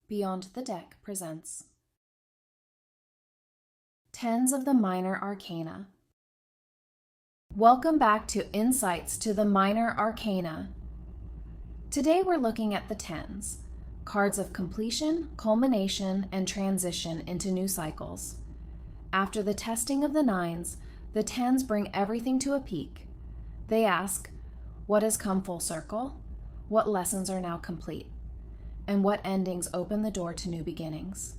Beyond the Deck presents Tens of the Minor Arcana. Welcome back to Insights to the Minor Arcana. Today we're looking at the tens, cards of completion, culmination, and transition into new cycles. After the testing of the nines, the tens bring everything to a peak. They ask, what has come full circle? What lessons are now complete? And what endings open the door to new beginnings?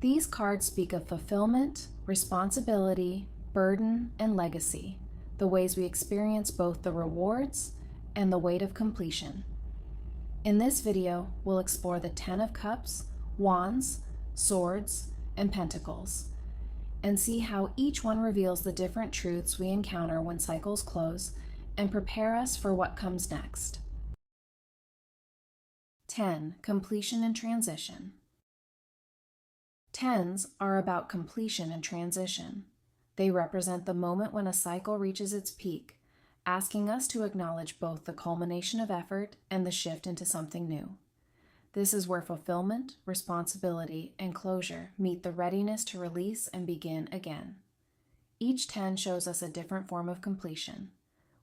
These cards speak of fulfillment, responsibility, burden, and legacy, the ways we experience both the rewards and the weight of completion. In this video, we'll explore the Ten of Cups, Wands, Swords, and Pentacles, and see how each one reveals the different truths we encounter when cycles close and prepare us for what comes next. 10. Completion and transition. Tens are about completion and transition. They represent the moment when a cycle reaches its peak, asking us to acknowledge both the culmination of effort and the shift into something new. This is where fulfillment, responsibility, and closure meet the readiness to release and begin again. Each 10 shows us a different form of completion,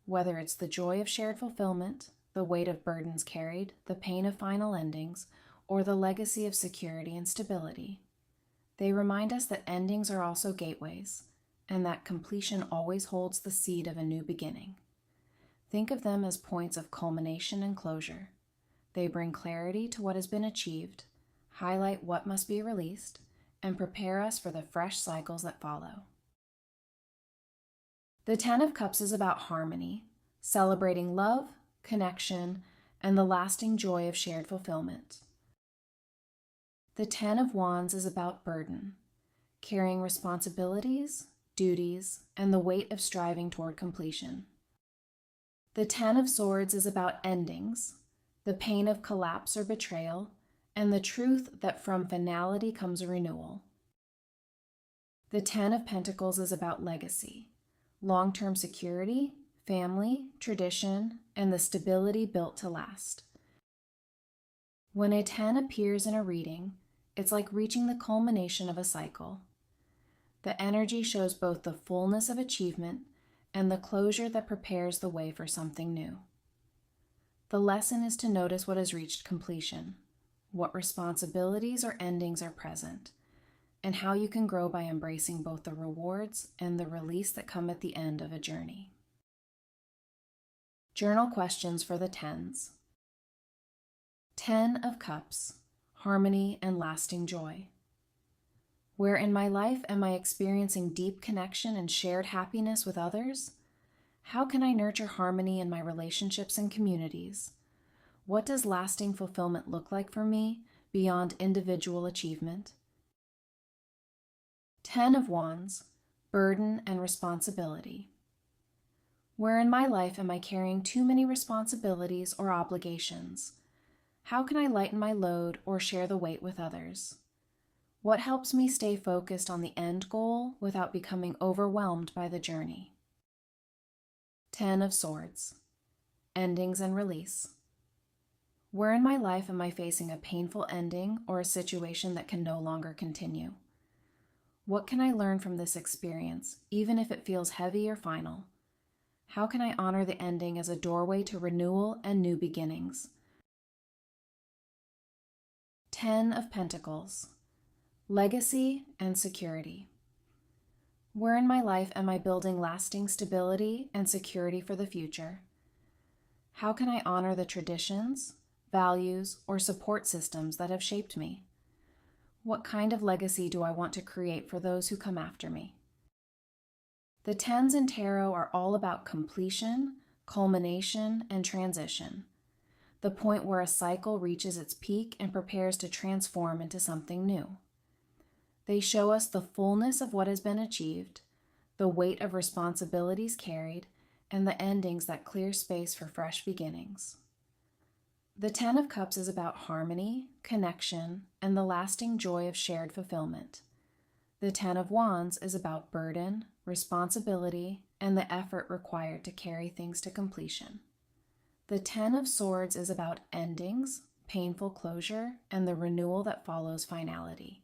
whether it's the joy of shared fulfillment, the weight of burdens carried, the pain of final endings, or the legacy of security and stability. They remind us that endings are also gateways, and that completion always holds the seed of a new beginning. Think of them as points of culmination and closure. They bring clarity to what has been achieved, highlight what must be released, and prepare us for the fresh cycles that follow. The Ten of Cups is about harmony, celebrating love, connection, and the lasting joy of shared fulfillment. The Ten of Wands is about burden, carrying responsibilities, duties, and the weight of striving toward completion. The Ten of Swords is about endings, the pain of collapse or betrayal, and the truth that from finality comes a renewal. The Ten of Pentacles is about legacy, long-term security, family, tradition, and the stability built to last. When a 10 appears in a reading, it's like reaching the culmination of a cycle. The energy shows both the fullness of achievement and the closure that prepares the way for something new. The lesson is to notice what has reached completion, what responsibilities or endings are present, and how you can grow by embracing both the rewards and the release that come at the end of a journey. Journal questions for the tens. 10 of Cups, harmony and lasting joy. Where in my life am I experiencing deep connection and shared happiness with others? How can I nurture harmony in my relationships and communities? What does lasting fulfillment look like for me beyond individual achievement? 10 of Wands, burden and responsibility. Where in my life am I carrying too many responsibilities or obligations? How can I lighten my load or share the weight with others? What helps me stay focused on the end goal without becoming overwhelmed by the journey? 10 of Swords, endings and release. Where in my life am I facing a painful ending or a situation that can no longer continue? What can I learn from this experience, even if it feels heavy or final? How can I honor the ending as a doorway to renewal and new beginnings? 10 of Pentacles, legacy and security. Where in my life am I building lasting stability and security for the future? How can I honor the traditions, values, or support systems that have shaped me? What kind of legacy do I want to create for those who come after me? The tens in tarot are all about completion, culmination, and transition, the point where a cycle reaches its peak and prepares to transform into something new. They show us the fullness of what has been achieved, the weight of responsibilities carried, and the endings that clear space for fresh beginnings. The 10 of Cups is about harmony, connection, and the lasting joy of shared fulfillment. The 10 of Wands is about burden, responsibility, and the effort required to carry things to completion. The 10 of Swords is about endings, painful closure, and the renewal that follows finality.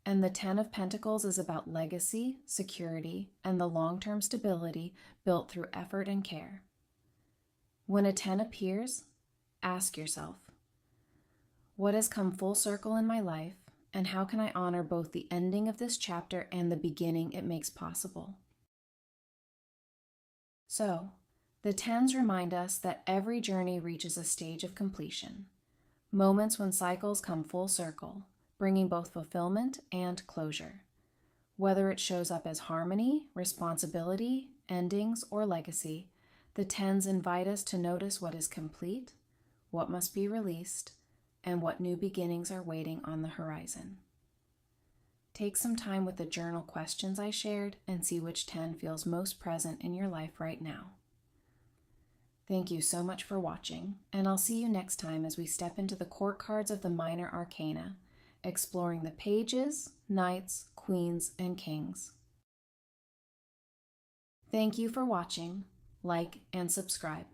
And the 10 of Pentacles is about legacy, security, and the long-term stability built through effort and care. When a 10 appears, ask yourself, what has come full circle in my life, and how can I honor both the ending of this chapter and the beginning it makes possible? So, the 10s remind us that every journey reaches a stage of completion, moments when cycles come full circle, bringing both fulfillment and closure. Whether it shows up as harmony, responsibility, endings, or legacy, the 10s invite us to notice what is complete, what must be released, and what new beginnings are waiting on the horizon. Take some time with the journal questions I shared and see which 10 feels most present in your life right now. Thank you so much for watching, and I'll see you next time as we step into the court cards of the minor arcana, exploring the pages, knights, queens, and kings. Thank you for watching. Like and subscribe.